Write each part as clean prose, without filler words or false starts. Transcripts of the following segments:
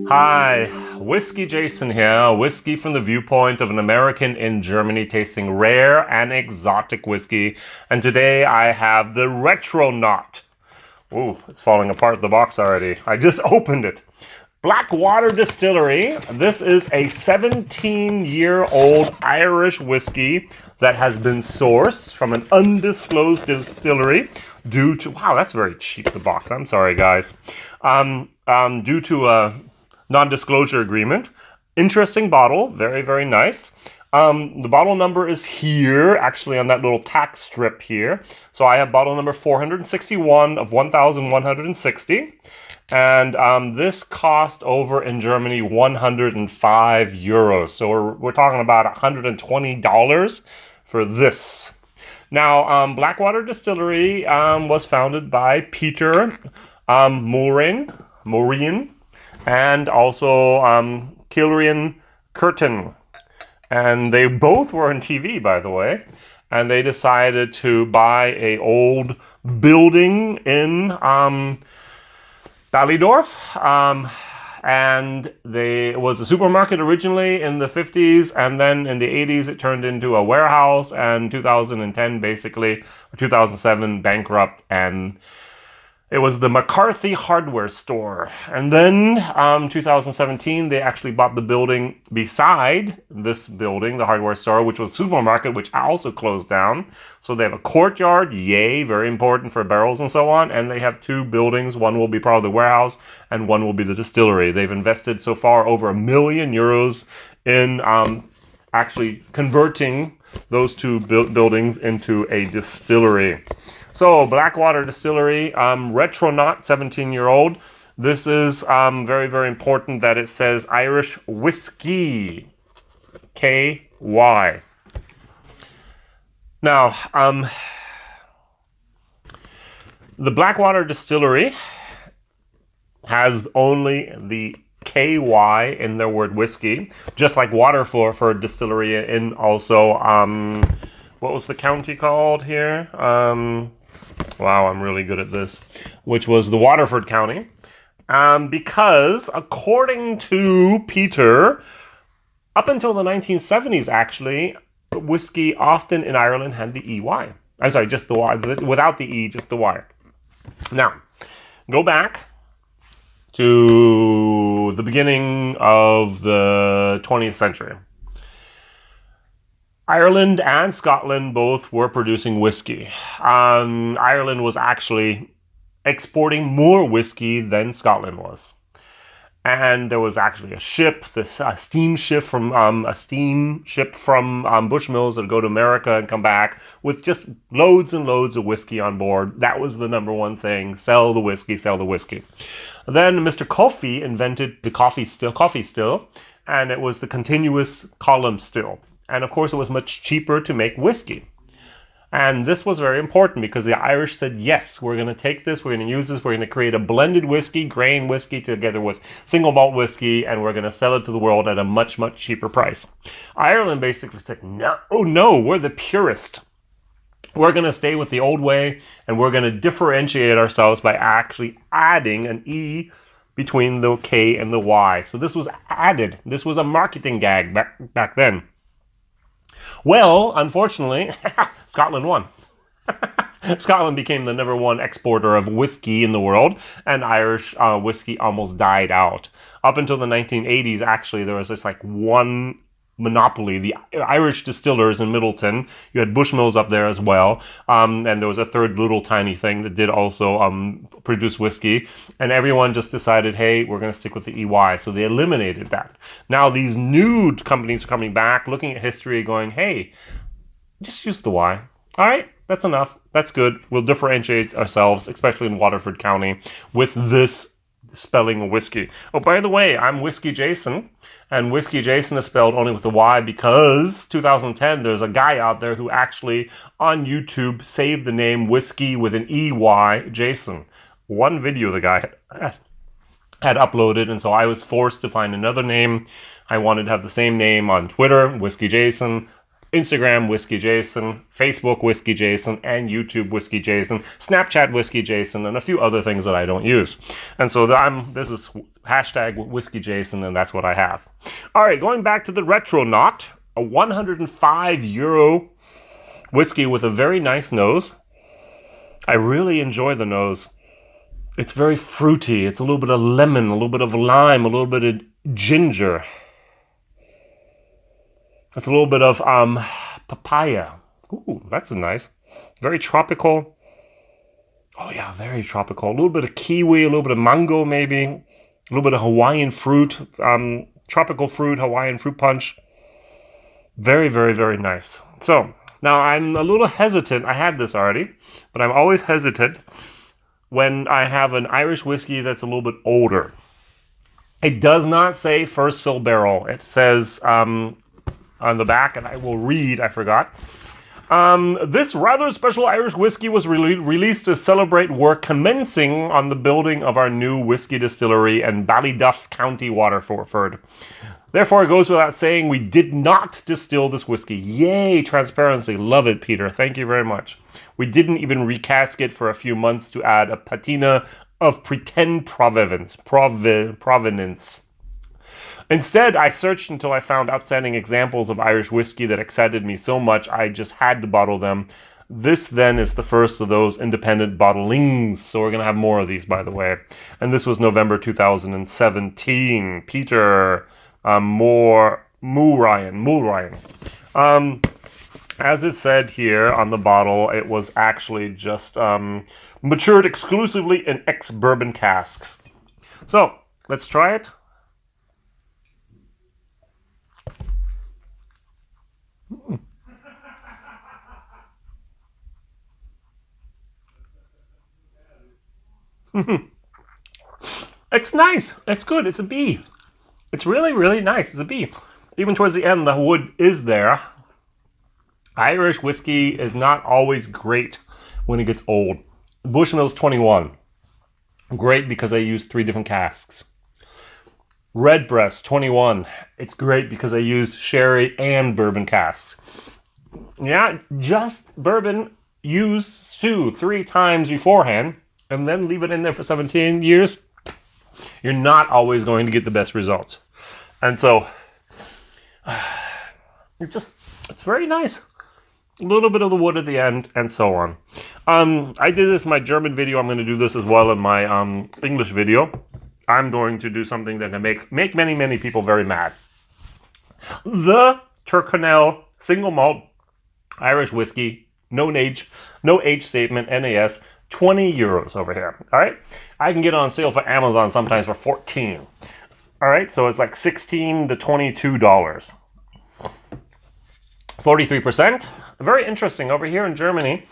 Hi, WhiskyJason here, whiskey from the viewpoint of an American in Germany tasting rare and exotic whiskey. And today I have the Retronaut. Ooh, it's falling apart the box already. I just opened it. Blackwater Distillery. This is a 17-year-old Irish whiskey that has been sourced from an undisclosed distillery due to, wow, that's very cheap, the box. I'm sorry, guys. Due to a non-disclosure agreement. Interesting bottle, very, very nice. The bottle number is here, actually on that little tack strip here. So I have bottle number 461 of 1,160. And this cost over in Germany 105 euros. So we're talking about $120 for this. Now, Blackwater Distillery was founded by Peter Morin, and also Kilrian Curtin. And they both were on TV, by the way. And they decided to buy a old building in Ballydorf. And it was a supermarket originally in the 50s, and then in the 80s it turned into a warehouse, and 2010 basically, or 2007 bankrupt, and it was the McCarthy hardware store. And then 2017, they actually bought the building beside this building, the hardware store, which was a supermarket, which also closed down. So they have a courtyard, yay, very important for barrels and so on. And they have two buildings. One will be probably the warehouse and one will be the distillery. They've invested so far over €1 million in actually converting those two buildings into a distillery. So, Blackwater Distillery, Retronaut, 17-year-old. This is very, very important that it says Irish Whisky, K-Y. Now, the Blackwater Distillery has only the KY in their word whiskey, just like Waterford Distillery in also, what was the county called here? Wow, I'm really good at this. Which was the Waterford County. Because according to Peter, up until the 1970s actually, whiskey often in Ireland had the EY. I'm sorry, just the Y, without the E, just the Y. Now, go back to the beginning of the 20th century. Ireland and Scotland both were producing whiskey. Ireland was actually exporting more whiskey than Scotland was. And there was actually a steamship from Bushmills that would go to America and come back with just loads and loads of whiskey on board. that was the number one thing. Sell the whiskey, sell the whiskey. Then Mr. Coffey invented the coffee still, and it was the continuous column still. And of course, it was much cheaper to make whiskey. And this was very important because the Irish said, yes, we're going to take this, we're going to use this, we're going to create a blended whiskey, grain whiskey together with single malt whiskey, and we're going to sell it to the world at a much, much cheaper price. Ireland basically said, no, we're the purist. We're going to stay with the old way, and we're going to differentiate ourselves by actually adding an E between the K and the Y. So this was added. This was a marketing gag back then. Well, unfortunately, Scotland won. Scotland became the number one exporter of whiskey in the world, and Irish whiskey almost died out. Up until the 1980s, actually, there was just like one monopoly, the Irish distillers in Middleton. You had Bushmills up there as well, and there was a third little tiny thing that did also produce whiskey, and everyone just decided, hey, we're going to stick with the EY, so they eliminated that. Now these new companies are coming back, looking at history, going, hey, just use the Y. All right, that's enough, that's good, we'll differentiate ourselves, especially in Waterford County, with this spelling of whiskey. Oh, by the way, I'm WhiskyJason, and WhiskyJason is spelled only with the Y because 2010 there's a guy out there who actually on YouTube saved the name whiskey with an EY Jason. One video the guy had uploaded, and so I was forced to find another name. I wanted to have the same name on Twitter, WhiskyJason. Instagram WhiskyJason, Facebook WhiskyJason, and YouTube WhiskyJason, Snapchat WhiskyJason, and a few other things that I don't use. And so this is hashtag WhiskyJason, and that's what I have. All right, going back to the Retronaut, a 105 euro whiskey with a very nice nose. I really enjoy the nose. It's very fruity. It's a little bit of lemon, a little bit of lime, a little bit of ginger. It's a little bit of papaya. Ooh, that's nice. Very tropical. Oh yeah, very tropical. A little bit of kiwi, a little bit of mango maybe. A little bit of Hawaiian fruit, tropical fruit, Hawaiian fruit punch. Very, very, very nice. So, now I'm a little hesitant. I had this already, but I'm always hesitant when I have an Irish whiskey that's a little bit older. It does not say first fill barrel. It says on the back, and I will read, I forgot. This rather special Irish whiskey was released to celebrate work commencing on the building of our new whiskey distillery in Ballyduff, County Waterford. Therefore, it goes without saying we did not distill this whiskey. Yay, transparency. Love it, Peter. Thank you very much. We didn't even recask it for a few months to add a patina of pretend provenance. Instead, I searched until I found outstanding examples of Irish whiskey that excited me so much I just had to bottle them. This then is the first of those independent bottlings. So we're going to have more of these, by the way. And this was November 2017. Peter... Ryan. As it said here on the bottle, it was actually just matured exclusively in ex-bourbon casks. So, let's try it. It's nice. It's good. It's a B. It's really, really nice. It's a B. Even towards the end, the wood is there. Irish whiskey is not always great when it gets old. Bushmills 21. Great because they use 3 different casks. Redbreast 21. It's great because they use sherry and bourbon casks. Yeah, just bourbon used 2-3 times beforehand and then leave it in there for 17 years. You're not always going to get the best results. And so, it's very nice. A little bit of the wood at the end, and so on. I did this in my German video. I'm going to do this as well in my English video. I'm going to do something that can make many, many people very mad. The Tyrconnell Single Malt Irish Whiskey, no age statement, NAS, 20 euros over here. All right, I can get it on sale for Amazon sometimes for 14. All right, so it's like $16 to $22. 43%. Very interesting. Over here in Germany,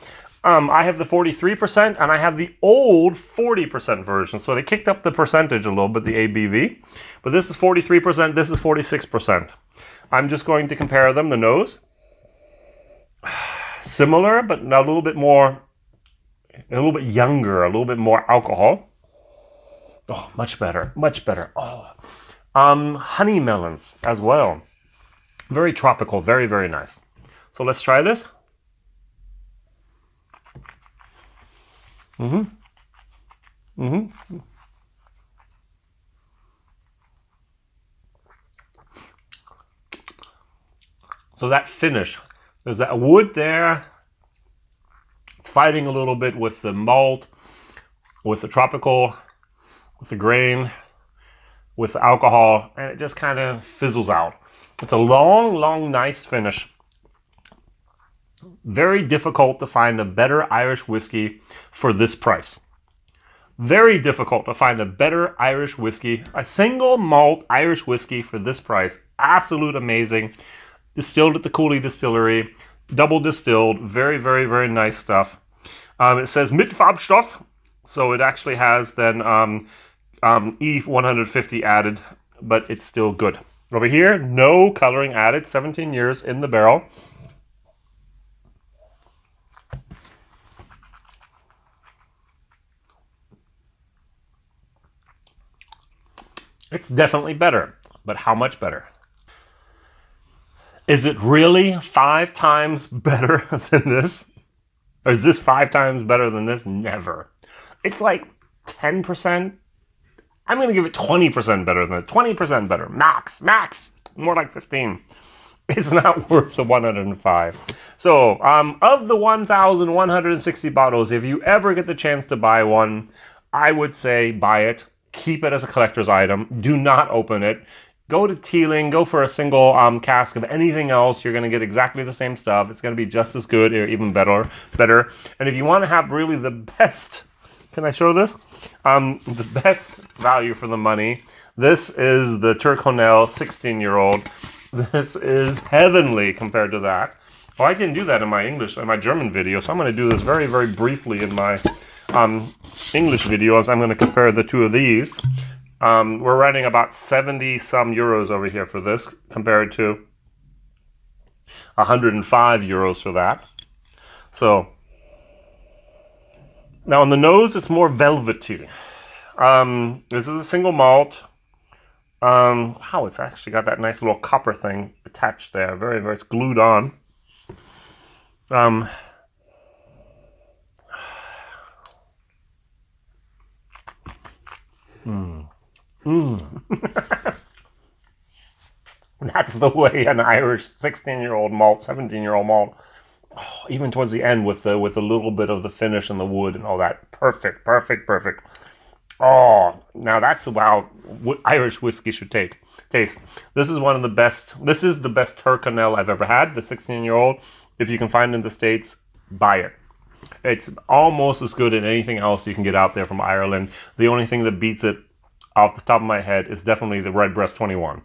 I have the 43% and I have the old 40% version. So they kicked up the percentage a little bit, the ABV. But this is 43%, this is 46%. I'm just going to compare them, the nose. Similar, but a little bit more, a little bit younger, a little bit more alcohol. Oh, much better, much better. Oh, honey melons as well. Very tropical, very, very nice. So let's try this. So that finish, there's that wood there. It's fighting a little bit with the malt, with the tropical, with the grain, with the alcohol, and it just kind of fizzles out. It's a long, long, nice finish. Very difficult to find a better Irish whiskey for this price. Very difficult to find a better Irish whiskey, a single malt Irish whiskey for this price. Absolute amazing. Distilled at the Cooley Distillery, double distilled, very, very, very nice stuff. It says mit Farbstoff, so it actually has then E150 added, but it's still good. Over here, no coloring added, 17 years in the barrel. It's definitely better, but how much better? Is it really 5 times better than this? Or is this 5 times better than this? Never. It's like 10%. I'm going to give it 20% better than it. 20% better. Max. Max. More like 15. It's not worth the 105. So, of the 1,160 bottles, if you ever get the chance to buy one, I would say buy it. Keep it as a collector's item. Do not open it. Go to Teeling. Go for a single cask of anything else. You're going to get exactly the same stuff. It's going to be just as good or even better. And if you want to have really the best, can I show this? The best value for the money. This is the Turconel 16-year-old. This is heavenly compared to that. Oh, I didn't do that in my German video, so I'm going to do this very, very briefly in my English videos. I'm going to compare the two of these. We're running about 70 some euros over here for this, compared to 105 euros for that. So now on the nose, it's more velvety. This is a single malt. Wow, it's actually got that nice little copper thing attached there. Very, very, it's glued on. That's the way an Irish 16-year-old malt, 17-year-old malt, even towards the end with a little bit of the finish and the wood and all that. Perfect, perfect, perfect. Oh, now that's about what Irish whiskey should taste. This is one of the best. This is the best Turconel I've ever had. The 16-year-old. If you can find it in the States, buy it. It's almost as good as anything else you can get out there from Ireland. The only thing that beats it, off the top of my head, is definitely the Redbreast 21.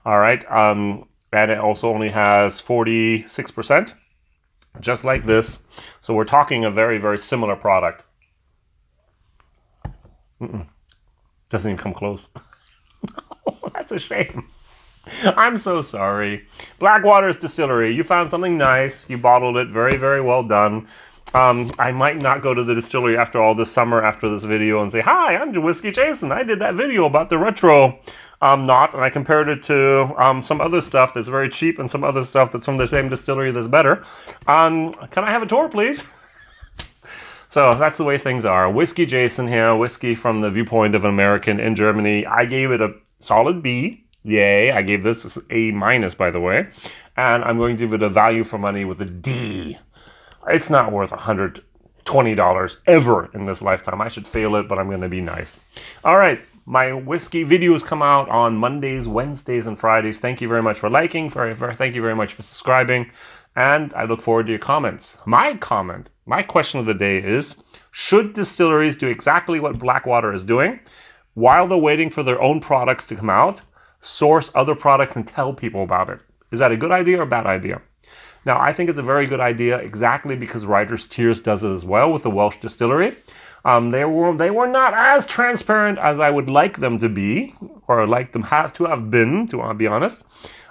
All right, and it also only has 46%, just like this. So we're talking a very, very similar product. Doesn't even come close. Oh, that's a shame. I'm so sorry. Blackwater's Distillery, you found something nice. You bottled it. Very, very well done. I might not go to the distillery after all this summer after this video and say, hi, I'm WhiskyJason. I did that video about the Retronaut, and I compared it to some other stuff that's very cheap and some other stuff that's from the same distillery that's better. Can I have a tour, please? So that's the way things are. WhiskyJason here, whiskey from the viewpoint of an American in Germany. I gave it a solid B. Yay. I gave this A minus, by the way. And I'm going to give it a value for money with a D. It's not worth $120 ever in this lifetime. I should fail it, but I'm going to be nice. All right. My whiskey videos come out on Mondays, Wednesdays, and Fridays. Thank you very much for liking. Thank you very much for subscribing. And I look forward to your comments. My question of the day is, should distilleries do exactly what Blackwater is doing while they're waiting for their own products to come out, source other products and tell people about it? Is that a good idea or a bad idea? Now, I think it's a very good idea exactly because Writer's Tears does it as well with the Welsh distillery. They were not as transparent as I would like them to be, or like them to have been, to be honest.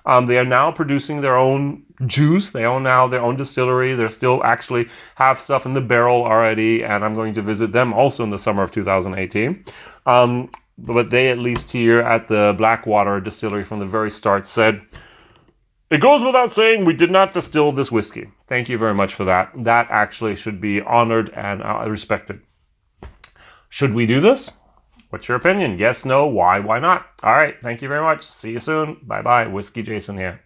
They are now producing their own juice. They own now their own distillery. They still actually have stuff in the barrel already, and I'm going to visit them also in the summer of 2018. But they, at least here at the Blackwater Distillery from the very start, said, it goes without saying we did not distill this whiskey. Thank you very much for that. That actually should be honored and respected. Should we do this? What's your opinion? Yes, no, why not? All right, thank you very much. See you soon. Bye-bye. WhiskyJason here.